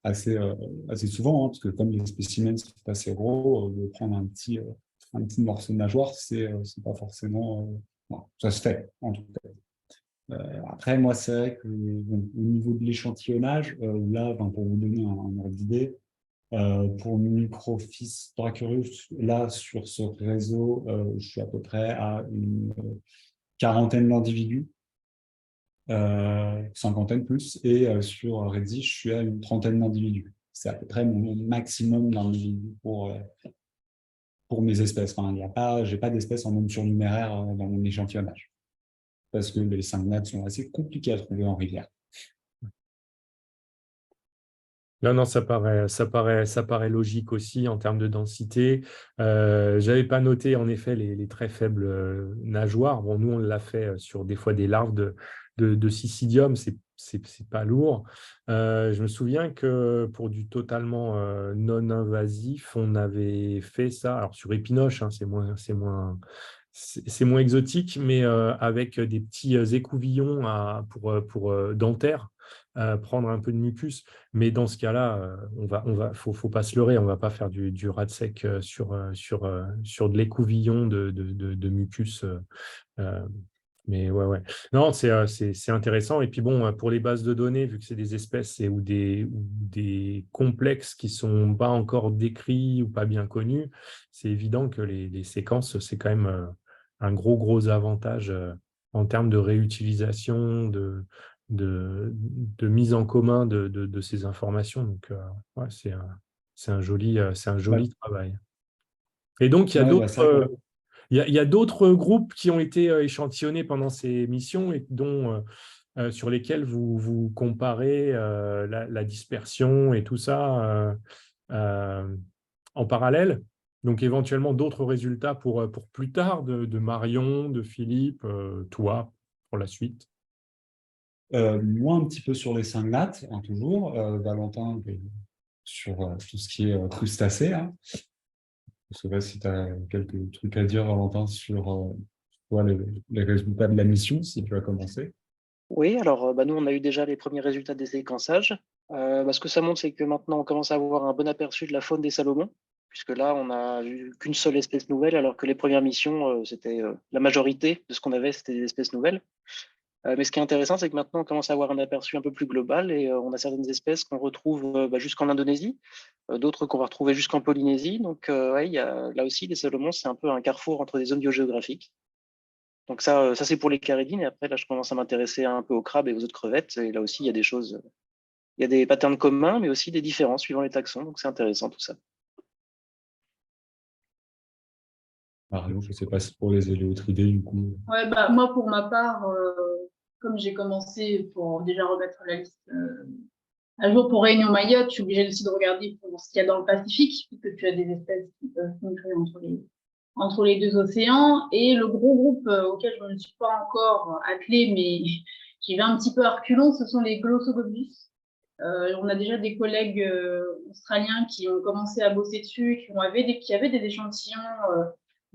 assez souvent, hein, parce que comme les spécimens sont assez gros, de prendre un petit morceau de nageoire, c'est pas forcément... bon, ça se fait, en tout cas. Après, moi, c'est vrai que bon, au niveau de l'échantillonnage, là, ben, pour vous donner un ordre d'idée, pour Microfiche Dracurus, là, sur ce réseau, je suis à peu près à une quarantaine d'individus, cinquantaine plus, et sur Redzi, je suis à une trentaine d'individus. C'est à peu près mon maximum d'individus pour mes espèces. Enfin, je n'ai pas d'espèces en nombre surnuméraire dans mon échantillonnage, parce que les 5 nattes sont assez compliqués à trouver en rivière. Non, non, ça paraît logique aussi en termes de densité. Je n'avais pas noté en effet les très faibles nageoires. Bon, nous, on l'a fait sur des fois des larves de Cystidium, c'est pas lourd. Je me souviens que pour du totalement non invasif, on avait fait ça. Alors sur Épinoche, hein, c'est moins exotique, mais avec des petits écouvillons pour dentaires, prendre un peu de mucus. Mais dans ce cas-là, faut pas se leurrer, on va pas faire du rat sec sur de l'écouvillon de mucus. Euh, mais ouais. Non, c'est intéressant. Et puis bon, pour les bases de données, vu que c'est des espèces ou des complexes qui sont pas encore décrits ou pas bien connus, c'est évident que les séquences, c'est quand même un gros avantage en termes de réutilisation, de mise en commun de ces informations. Donc, ouais, c'est un Ouais, joli travail. Et donc, il y a ouais, bah, d'autres c'est vrai que il y a d'autres groupes qui ont été échantillonnés pendant ces missions et dont, sur lesquels vous comparez la dispersion et tout ça euh, en parallèle. Donc, éventuellement, d'autres résultats pour plus tard de Marion, de Philippe, toi, pour la suite. Moi, un petit peu sur les cingnates, hein, toujours. Valentin, sur tout ce qui est crustacés. Hein. Je ne sais pas si tu as quelques trucs à dire, Valentin, sur toi, les résultats de la mission, si tu as commencé. Oui, alors nous, on a eu déjà les premiers résultats des séquençages. Ce que ça montre, c'est que maintenant, on commence à avoir un bon aperçu de la faune des Salomon, puisque là, on n'a vu qu'une seule espèce nouvelle, alors que les premières missions, c'était la majorité de ce qu'on avait, c'était des espèces nouvelles. Mais ce qui est intéressant, c'est que maintenant, on commence à avoir un aperçu un peu plus global et on a certaines espèces qu'on retrouve jusqu'en Indonésie, d'autres qu'on va retrouver jusqu'en Polynésie. Donc, ouais, il y a, là aussi, les Salomon, c'est un peu un carrefour entre des zones biogéographiques. Donc ça c'est pour les caridines. Et après, là, je commence à m'intéresser un peu aux crabes et aux autres crevettes. Et là aussi, il y a des choses, il y a des patterns communs, mais aussi des différences suivant les taxons. Donc c'est intéressant tout ça. Mario, je ne sais pas si pour les éléotridés, du coup. Ouais, bah, moi, pour ma part, comme j'ai commencé pour déjà remettre la liste à jour pour Réunion Mayotte, je suis obligée aussi de regarder pour ce qu'il y a dans le Pacifique, puisque tu as des espèces qui peuvent migrer entre les deux océans. Et le gros groupe auquel je ne me suis pas encore attelée, mais j'y vais un petit peu à reculons, ce sont les Glossogobus. On a déjà des collègues australiens qui ont commencé à bosser dessus, qui avaient des échantillons,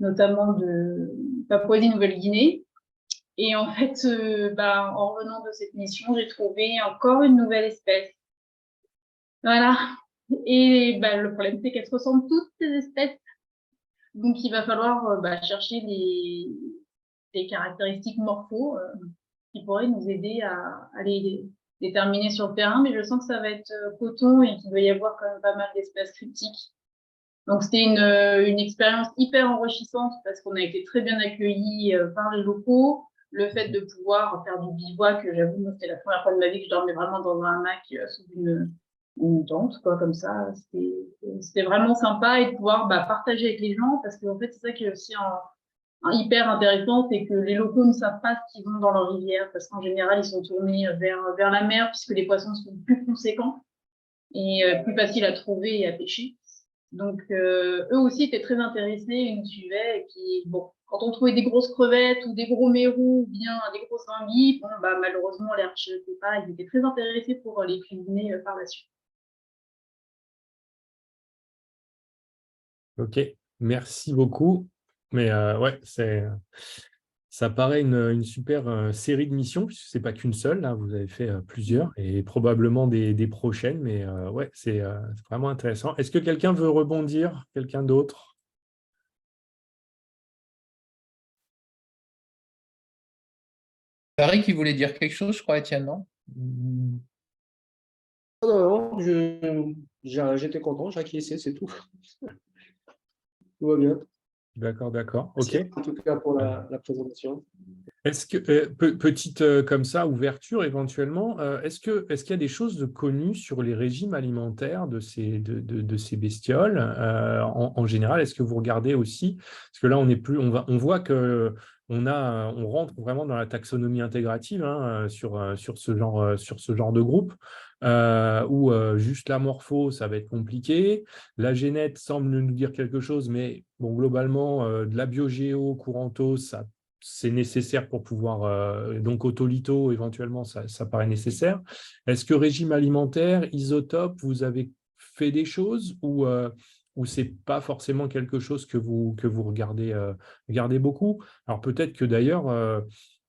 notamment de Papouasie-Nouvelle-Guinée. Et en fait, en revenant de cette mission, j'ai trouvé encore une nouvelle espèce. Voilà. Et le problème, c'est qu'elles se ressemblent toutes ces espèces. Donc, il va falloir chercher des caractéristiques morpho qui pourraient nous aider à les déterminer sur le terrain. Mais je sens que ça va être coton et qu'il doit y avoir quand même pas mal d'espèces critiques. Donc, c'était une expérience hyper enrichissante parce qu'on a été très bien accueillis par les locaux. Le fait de pouvoir faire du bivouac, j'avoue, moi, c'était la première fois de ma vie que je dormais vraiment dans un hamac sous une tente, quoi, comme ça. C'était vraiment sympa et de pouvoir partager avec les gens parce qu'en fait, c'est ça qui est aussi hyper intéressant, c'est que les locaux ne savent pas ce qu'ils ont dans leur rivière parce qu'en général, ils sont tournés vers la mer puisque les poissons sont plus conséquents et plus faciles à trouver et à pêcher. Donc, eux aussi étaient très intéressés, ils nous suivaient. Et puis, bon, quand on trouvait des grosses crevettes ou des gros mérous ou bien des grosses anguilles, malheureusement, on les rejetait pas. Ils étaient très intéressés pour les cuisiner par la suite. Ok, merci beaucoup. Mais ouais, ça paraît une super série de missions, puisque ce n'est pas qu'une seule, là, vous avez fait plusieurs et probablement des prochaines, mais ouais, c'est vraiment intéressant. Est-ce que quelqu'un veut rebondir? Quelqu'un d'autre? Pareil qui voulait dire quelque chose, je crois, Étienne, non? Non, j'étais content, j'ai acquiescé, c'est tout. Tout va bien. D'accord, Merci ok. en tout cas pour la présentation. Est-ce que, petite comme ça, ouverture éventuellement, est-ce qu'il y a des choses de connues sur les régimes alimentaires de ces bestioles en général? Est-ce que vous regardez aussi? Parce que là, on voit que on rentre vraiment dans la taxonomie intégrative hein, sur ce genre de groupe, où juste la morpho, ça va être compliqué. La génète semble nous dire quelque chose, mais bon, globalement, de la biogéo, couranto, ça c'est nécessaire pour pouvoir, donc autolitho, éventuellement, ça paraît nécessaire. Est-ce que régime alimentaire, isotope, vous avez fait des choses ou c'est pas forcément quelque chose que vous regardez beaucoup? Alors peut-être que d'ailleurs,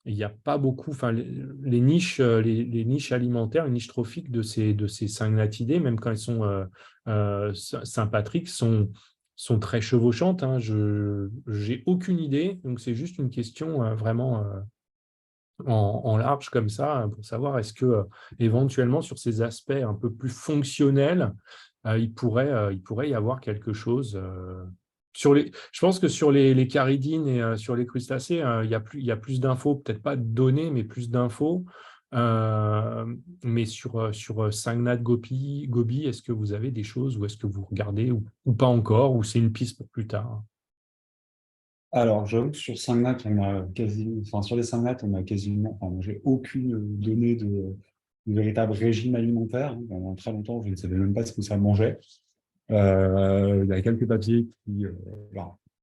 il n'y a pas beaucoup, enfin les niches, les niches alimentaires, les niches trophiques de ces cyngnatidés, même quand elles sont sympathiques, sont très chevauchantes. Hein. Je n'ai aucune idée, donc c'est juste une question vraiment en large comme ça, pour savoir est-ce que éventuellement sur ces aspects un peu plus fonctionnels, il pourrait y avoir quelque chose. Je pense que sur les caridines et sur les crustacés, il y a plus d'infos, peut-être pas de données, mais plus d'infos. Mais sur Sangnat Gobi, est-ce que vous avez des choses ou est-ce que vous regardez ou pas encore, ou c'est une piste pour plus tard? Alors, j'avoue que sur Sangnat, sur les Sangnat, on a quasiment, enfin, j'ai aucune donnée de véritable régime alimentaire. Hein. Pendant très longtemps, je ne savais même pas ce que ça mangeait. Il y a quelques papiers qui,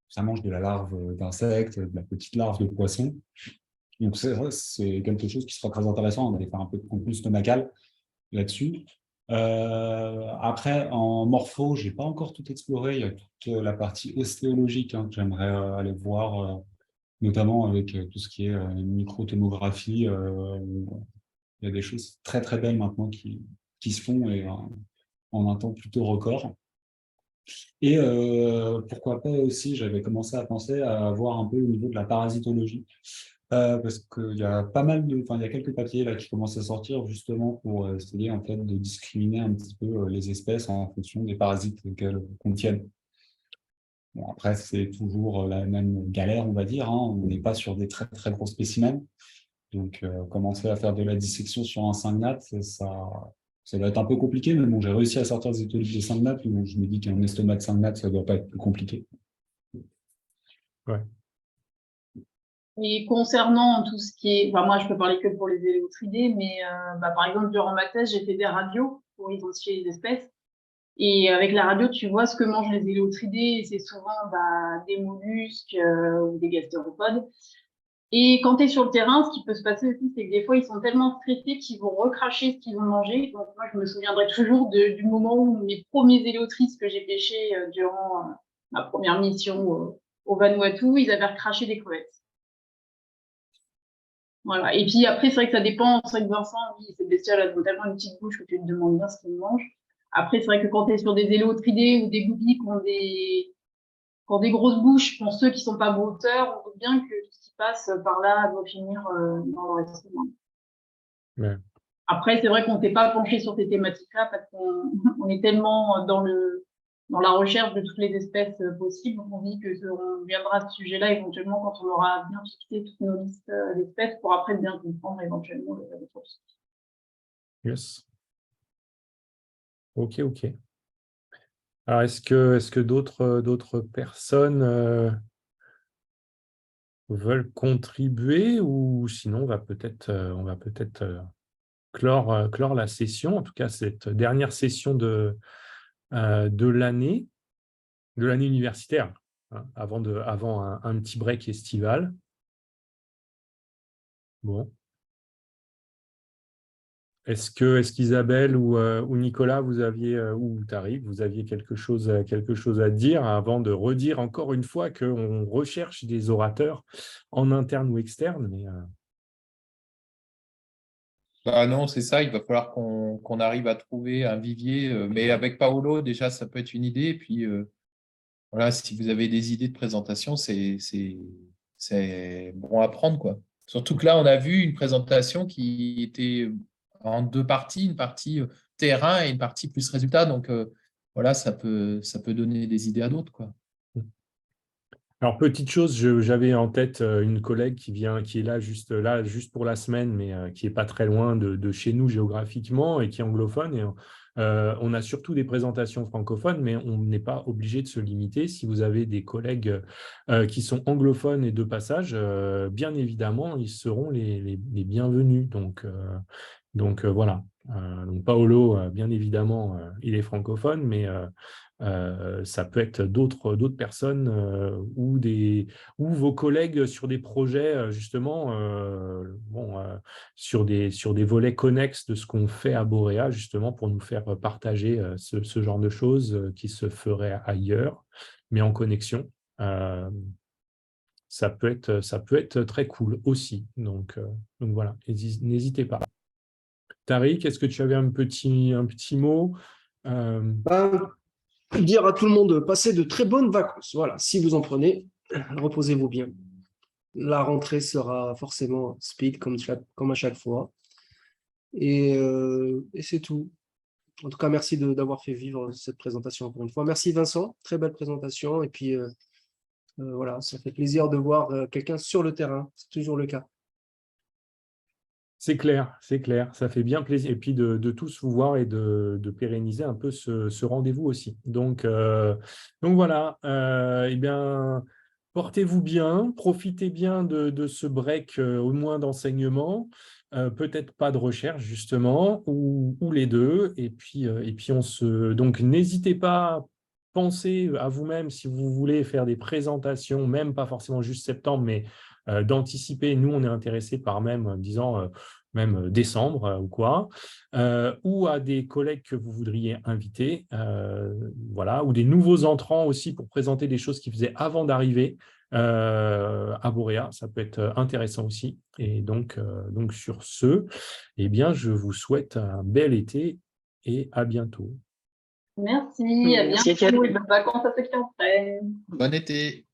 ça mange de la larve d'insectes, de la petite larve de poisson. Donc, c'est quelque chose qui sera très intéressant. On allait faire un peu de contenu stomacal là-dessus. Après, en morpho, je n'ai pas encore tout exploré. Il y a toute la partie ostéologique que j'aimerais aller voir, notamment avec tout ce qui est microtomographie. Il y a des choses très, très belles maintenant qui se font et en un temps plutôt record. Et pourquoi pas aussi, j'avais commencé à penser à voir un peu au niveau de la parasitologie. Parce qu'il y a pas mal de, enfin, il y a quelques papiers là qui commencent à sortir justement pour essayer en fait de discriminer un petit peu les espèces en fonction des parasites qu'elles contiennent. Bon, après, c'est toujours la même galère, on va dire, hein. On n'est pas sur des très très gros spécimens. Donc, commencer à faire de la dissection sur un syngnat, ça va être un peu compliqué, mais bon, j'ai réussi à sortir des étoiles de syngnat, donc je me dis qu'un estomac de syngnat, ça ne doit pas être plus compliqué. Ouais. Et concernant tout ce qui est, enfin, moi je peux parler que pour les éléotridés, mais par exemple durant ma thèse j'ai fait des radios pour identifier les espèces. Et avec la radio tu vois ce que mangent les éléotridés, et c'est souvent des mollusques ou des gastéropodes. Et quand tu es sur le terrain, ce qui peut se passer aussi, c'est que des fois ils sont tellement stressés qu'ils vont recracher ce qu'ils ont mangé. Donc moi je me souviendrai toujours du moment où mes premiers éléotrides que j'ai pêchés durant ma première mission au Vanuatu, ils avaient recraché des crevettes. Voilà. Et puis après, c'est vrai que ça dépend. C'est vrai que Vincent, oui, ces bestioles, elles ont tellement une petite bouche que tu te demandes bien ce qu'ils mangent. Après, c'est vrai que quand tu es sur des éléotridés ou des gobies qui ont des grosses bouches, pour ceux qui sont pas brouteurs, on voit bien que tout ce qui passe par là doit finir dans leur estomac. Ouais. Après, c'est vrai qu'on ne s'est pas penché sur ces thématiques-là parce qu'on est tellement dans la recherche de toutes les espèces possibles. On dit que on viendra à ce sujet-là éventuellement quand on aura bien fixé toutes nos listes d'espèces pour après bien comprendre éventuellement les ressources. Yes. Ok, ok. Alors, est-ce que d'autres personnes veulent contribuer, ou sinon on va peut-être clore la session, en tout cas cette dernière session de l'année universitaire, hein, avant un petit break estival. Bon. Est-ce qu'Isabelle ou Nicolas, ou Tariq, vous aviez quelque chose à dire avant de redire encore une fois qu'on recherche des orateurs en interne ou externe, mais Non, c'est ça, il va falloir qu'on arrive à trouver un vivier. Mais avec Paolo, déjà, ça peut être une idée. Et puis, voilà, si vous avez des idées de présentation, c'est bon à prendre, quoi. Surtout que là, on a vu une présentation qui était en deux parties, une partie terrain et une partie plus résultat. Donc, voilà, ça peut donner des idées à d'autres, quoi. Alors, petite chose, j'avais en tête une collègue qui est là juste pour la semaine, mais qui n'est pas très loin de chez nous géographiquement et qui est anglophone. Et, on a surtout des présentations francophones, mais on n'est pas obligé de se limiter. Si vous avez des collègues qui sont anglophones et de passage, bien évidemment, ils seront les bienvenus. Donc voilà. Donc Paolo, bien évidemment, il est francophone, mais ça peut être d'autres personnes ou vos collègues sur des projets justement sur des volets connexes de ce qu'on fait à Boréa, justement pour nous faire partager ce genre de choses qui se feraient ailleurs, mais en connexion. Ça peut être très cool aussi. Donc voilà, n'hésitez pas. Tariq, est-ce que tu avais un petit mot Dire à tout le monde, passez de très bonnes vacances. Voilà, si vous en prenez, reposez-vous bien. La rentrée sera forcément speed comme à chaque fois. Et c'est tout. En tout cas, merci d'avoir fait vivre cette présentation encore une fois. Merci Vincent, très belle présentation. Et puis voilà, ça fait plaisir de voir quelqu'un sur le terrain. C'est toujours le cas. C'est clair, ça fait bien plaisir. Et puis de tous vous voir et de pérenniser un peu ce rendez-vous aussi. Donc voilà, eh bien, portez-vous bien, profitez bien de ce break au moins d'enseignement, peut-être pas de recherche justement, ou les deux. Et puis donc n'hésitez pas pensez à vous-même si vous voulez faire des présentations, même pas forcément juste septembre, mais d'anticiper. Nous, on est intéressés par même, disons, même décembre ou quoi, ou à des collègues que vous voudriez inviter, voilà, ou des nouveaux entrants aussi pour présenter des choses qu'ils faisaient avant d'arriver à Boréa. Ça peut être intéressant aussi. Et donc sur ce, eh bien, je vous souhaite un bel été et à bientôt. Merci, à Merci, bientôt Étienne. et bonnes vacances à ceux qui en prennent. Bon été.